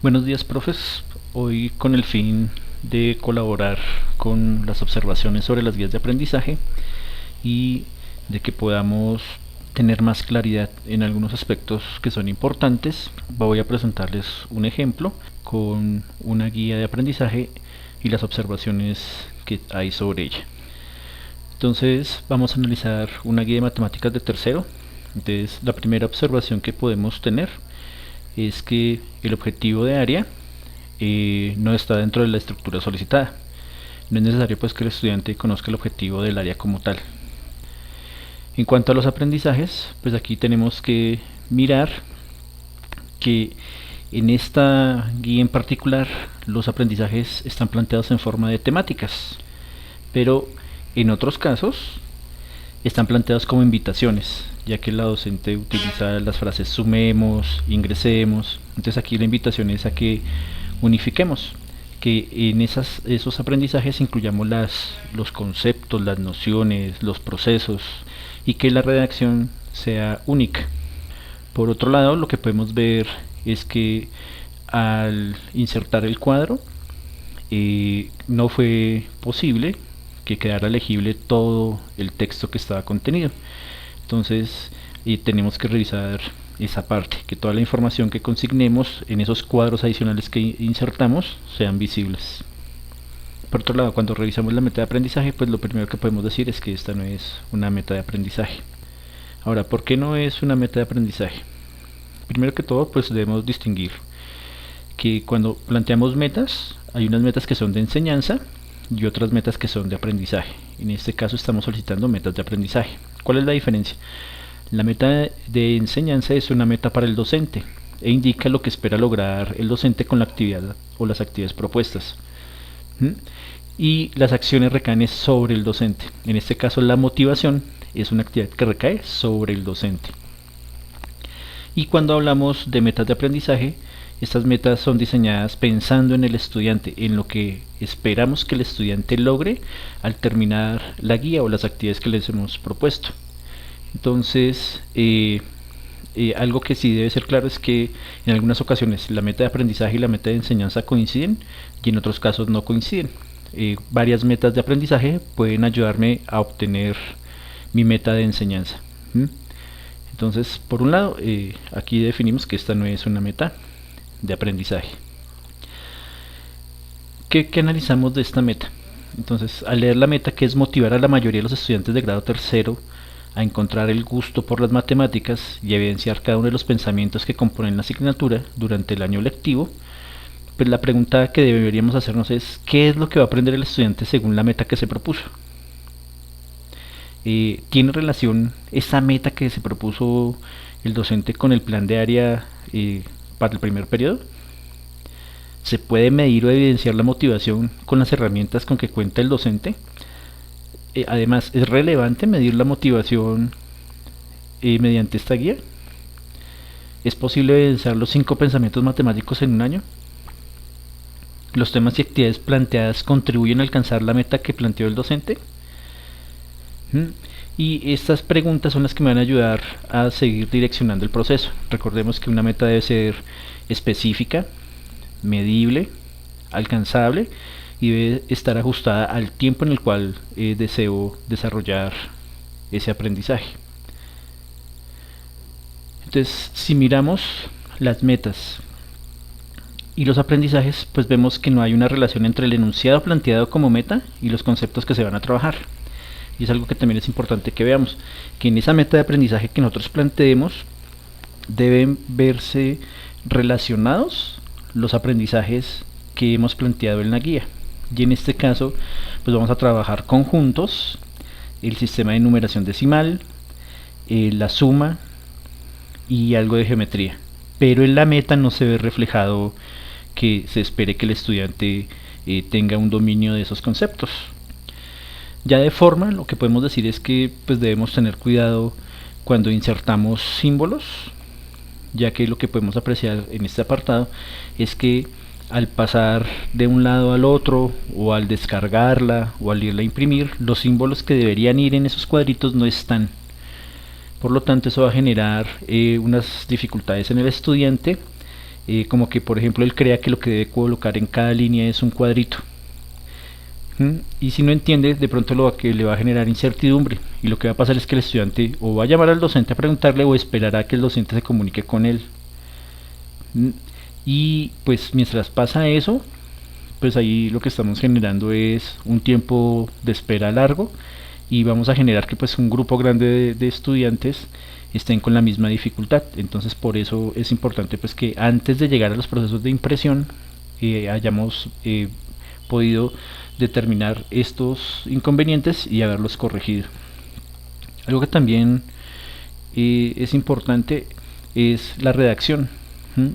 Buenos días, profes. Hoy, con el fin de colaborar con las observaciones sobre las guías de aprendizaje y de que podamos tener más claridad en algunos aspectos que son importantes, voy a presentarles un ejemplo con una guía de aprendizaje y las observaciones que hay sobre ella. Entonces vamos a analizar una guía de matemáticas de tercero. Entonces, la primera observación que podemos tener es que el objetivo de área no está dentro de la estructura solicitada. No es necesario pues que el estudiante conozca el objetivo del área como tal. En cuanto a los aprendizajes, pues aquí tenemos que mirar que en esta guía en particular los aprendizajes están planteados en forma de temáticas, pero en otros casos están planteados como invitaciones, ya que la docente utiliza las frases sumemos, ingresemos. Entonces aquí la invitación es a que unifiquemos, que en esos aprendizajes incluyamos los conceptos, las nociones, los procesos, y que la redacción sea única. Por otro lado, lo que podemos ver es que al insertar el cuadro no fue posible que quedara legible todo el texto que estaba contenido. Entonces tenemos que revisar esa parte, que toda la información que consignemos en esos cuadros adicionales que insertamos sean visibles. Por otro lado, cuando revisamos la meta de aprendizaje, pues lo primero que podemos decir es que esta no es una meta de aprendizaje. Ahora, ¿por qué no es una meta de aprendizaje? Primero que todo, pues debemos distinguir que cuando planteamos metas, hay unas metas que son de enseñanza y otras metas que son de aprendizaje. En este caso estamos solicitando metas de aprendizaje. ¿Cuál es la diferencia? La meta de enseñanza es una meta para el docente e indica lo que espera lograr el docente con la actividad o las actividades propuestas. Y las acciones recaen sobre el docente. En este caso la motivación es una actividad que recae sobre el docente. Y cuando hablamos de metas de aprendizaje, estas metas son diseñadas pensando en el estudiante, en lo que esperamos que el estudiante logre al terminar la guía o las actividades que les hemos propuesto. Entonces, algo que sí debe ser claro es que en algunas ocasiones la meta de aprendizaje y la meta de enseñanza coinciden y en otros casos no coinciden. Varias metas de aprendizaje pueden ayudarme a obtener mi meta de enseñanza. Entonces, por un lado, aquí definimos que esta no es una meta de aprendizaje. ¿Qué analizamos de esta meta? Entonces, al leer la meta, que es motivar a la mayoría de los estudiantes de grado tercero a encontrar el gusto por las matemáticas y evidenciar cada uno de los pensamientos que componen la asignatura durante el año lectivo, pues la pregunta que deberíamos hacernos es ¿qué es lo que va a aprender el estudiante según la meta que se propuso? ¿Tiene relación esa meta que se propuso el docente con el plan de área para el primer periodo? ¿Se puede medir o evidenciar la motivación con las herramientas con que cuenta el docente? Además, ¿es relevante medir la motivación mediante esta guía? ¿Es posible evidenciar los 5 pensamientos matemáticos en un año? ¿Los temas y actividades planteadas contribuyen a alcanzar la meta que planteó el docente? Y estas preguntas son las que me van a ayudar a seguir direccionando el proceso. Recordemos que una meta debe ser específica, medible, alcanzable y debe estar ajustada al tiempo en el cual deseo desarrollar ese aprendizaje. Entonces, si miramos las metas y los aprendizajes, pues vemos que no hay una relación entre el enunciado planteado como meta y los conceptos que se van a trabajar. Y es algo que también es importante que veamos, que en esa meta de aprendizaje que nosotros planteemos deben verse relacionados los aprendizajes que hemos planteado en la guía. Y en este caso, pues vamos a trabajar conjuntos, el sistema de numeración decimal, la suma y algo de geometría. Pero en la meta no se ve reflejado que se espere que el estudiante tenga un dominio de esos conceptos. Ya de forma, lo que podemos decir es que pues debemos tener cuidado cuando insertamos símbolos, ya que lo que podemos apreciar en este apartado es que al pasar de un lado al otro o al descargarla o al irla a imprimir, los símbolos que deberían ir en esos cuadritos no están. Por lo tanto, eso va a generar unas dificultades en el estudiante como que por ejemplo él crea que lo que debe colocar en cada línea es un cuadrito. Y si no entiende, de pronto lo que le va a generar incertidumbre, y lo que va a pasar es que el estudiante o va a llamar al docente a preguntarle o esperará a que el docente se comunique con él. Y pues mientras pasa eso, pues ahí lo que estamos generando es un tiempo de espera largo, y vamos a generar que pues un grupo grande de estudiantes estén con la misma dificultad. Entonces por eso es importante pues que antes de llegar a los procesos de impresión hayamos podido determinar estos inconvenientes y haberlos corregido. Algo que también es importante es la redacción.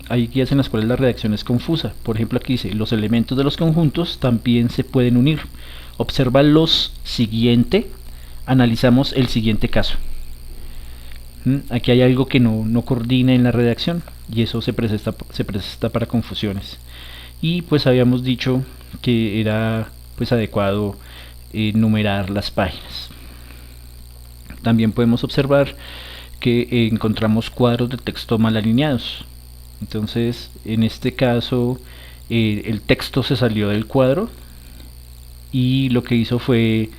Hay guías en las cuales la redacción es confusa. Por ejemplo, aquí dice: los elementos de los conjuntos también se pueden unir. Observa los siguiente, analizamos el siguiente caso. Aquí hay algo que no coordina en la redacción, y eso se presta para confusiones. Y pues habíamos dicho que era pues adecuado numerar las páginas. También podemos observar que encontramos cuadros de texto mal alineados. Entonces en este caso el texto se salió del cuadro, y lo que hizo fue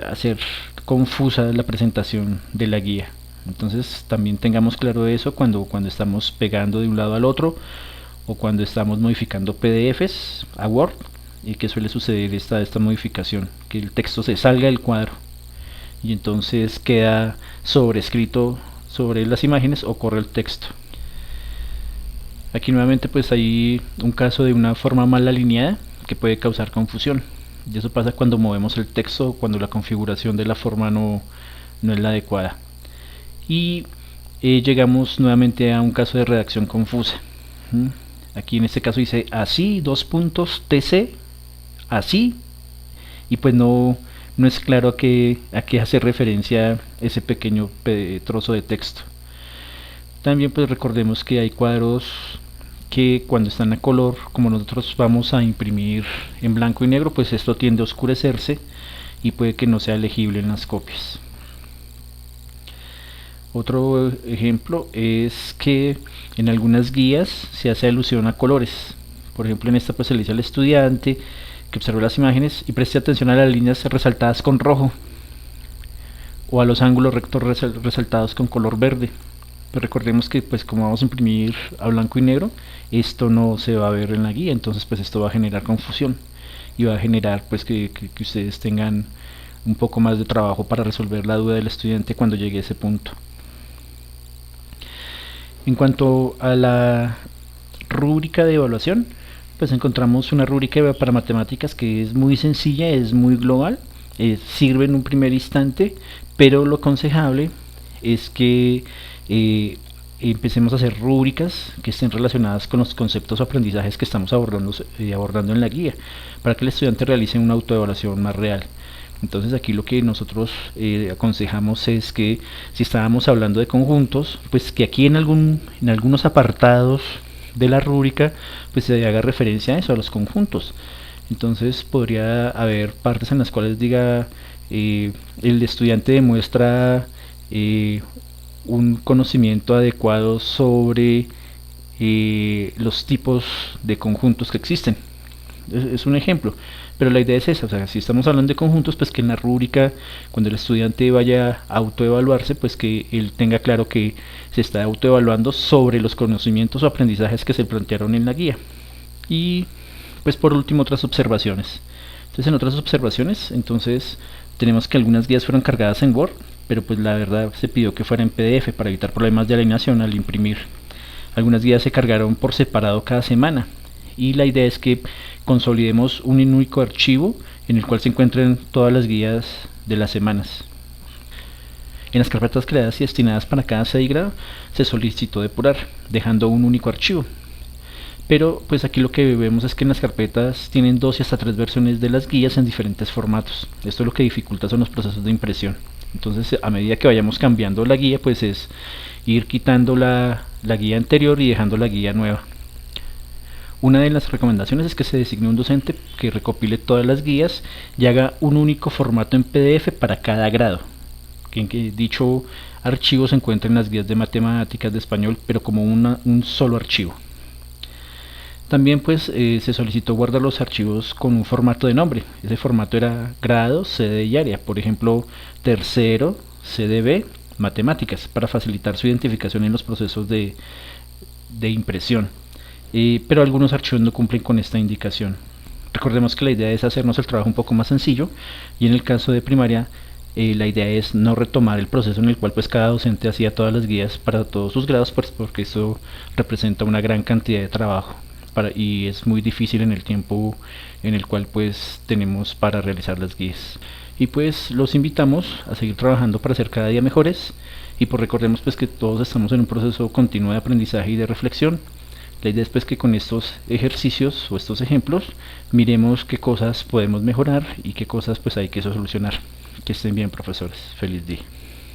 hacer confusa la presentación de la guía. Entonces también tengamos claro eso cuando estamos pegando de un lado al otro, o cuando estamos modificando PDFs a Word, y que suele suceder esta modificación, que el texto se salga del cuadro y entonces queda sobrescrito sobre las imágenes o corre el texto. Aquí nuevamente pues hay un caso de una forma mal alineada que puede causar confusión, y eso pasa cuando movemos el texto, cuando la configuración de la forma no es la adecuada. Y llegamos nuevamente a un caso de redacción confusa. Aquí en este caso dice así, TC, así, y pues no es claro a qué hace referencia ese pequeño trozo de texto. También pues recordemos que hay cuadros que cuando están a color, como nosotros vamos a imprimir en blanco y negro, pues esto tiende a oscurecerse y puede que no sea legible en las copias. Otro ejemplo es que en algunas guías se hace alusión a colores. Por ejemplo, en esta pues se le dice al estudiante que observe las imágenes y preste atención a las líneas resaltadas con rojo, o a los ángulos rectos resaltados con color verde. Pero recordemos que pues como vamos a imprimir a blanco y negro, esto no se va a ver en la guía, entonces pues esto va a generar confusión, y va a generar pues que ustedes tengan un poco más de trabajo para resolver la duda del estudiante cuando llegue a ese punto. En cuanto a la rúbrica de evaluación, pues encontramos una rúbrica para matemáticas que es muy sencilla, es muy global, sirve en un primer instante, pero lo aconsejable es que empecemos a hacer rúbricas que estén relacionadas con los conceptos o aprendizajes que estamos abordando en la guía, para que el estudiante realice una autoevaluación más real. Entonces aquí lo que nosotros aconsejamos es que si estábamos hablando de conjuntos, pues que aquí en algunos apartados de la rúbrica pues se haga referencia a eso, a los conjuntos. Entonces podría haber partes en las cuales diga el estudiante demuestra un conocimiento adecuado sobre los tipos de conjuntos que existen. Es un ejemplo, pero la idea es esa, o sea, si estamos hablando de conjuntos, pues que en la rúbrica, cuando el estudiante vaya a autoevaluarse, pues que él tenga claro que se está autoevaluando sobre los conocimientos o aprendizajes que se plantearon en la guía. Y pues por último, otras observaciones. Entonces en otras observaciones, entonces tenemos que algunas guías fueron cargadas en Word, pero pues la verdad se pidió que fuera en PDF para evitar problemas de alineación al imprimir. Algunas guías se cargaron por separado cada semana, y la idea es que consolidemos un único archivo en el cual se encuentren todas las guías de las semanas. En las carpetas creadas y destinadas para cada grado se solicitó depurar, dejando un único archivo. Pero pues aquí lo que vemos es que en las carpetas tienen 2 y hasta 3 versiones de las guías en diferentes formatos. Esto lo que dificulta son los procesos de impresión. Entonces a medida que vayamos cambiando la guía, pues es ir quitando la guía anterior y dejando la guía nueva. Una de las recomendaciones es que se designe un docente que recopile todas las guías y haga un único formato en PDF para cada grado, en que dicho archivo se encuentra en las guías de matemáticas de español, pero como un solo archivo. También pues se solicitó guardar los archivos con un formato de nombre. Ese formato era grado, sede y área. Por ejemplo, tercero, CDB, matemáticas, para facilitar su identificación en los procesos de impresión. Pero algunos archivos no cumplen con esta indicación. Recordemos que la idea es hacernos el trabajo un poco más sencillo, y en el caso de primaria la idea es no retomar el proceso en el cual pues cada docente hacía todas las guías para todos sus grados, pues porque eso representa una gran cantidad de trabajo y es muy difícil en el tiempo en el cual pues tenemos para realizar las guías. Y pues los invitamos a seguir trabajando para ser cada día mejores, y pues recordemos pues que todos estamos en un proceso continuo de aprendizaje y de reflexión. La idea es pues que con estos ejercicios o estos ejemplos miremos qué cosas podemos mejorar y qué cosas pues hay que solucionar. Que estén bien, profesores. Feliz día.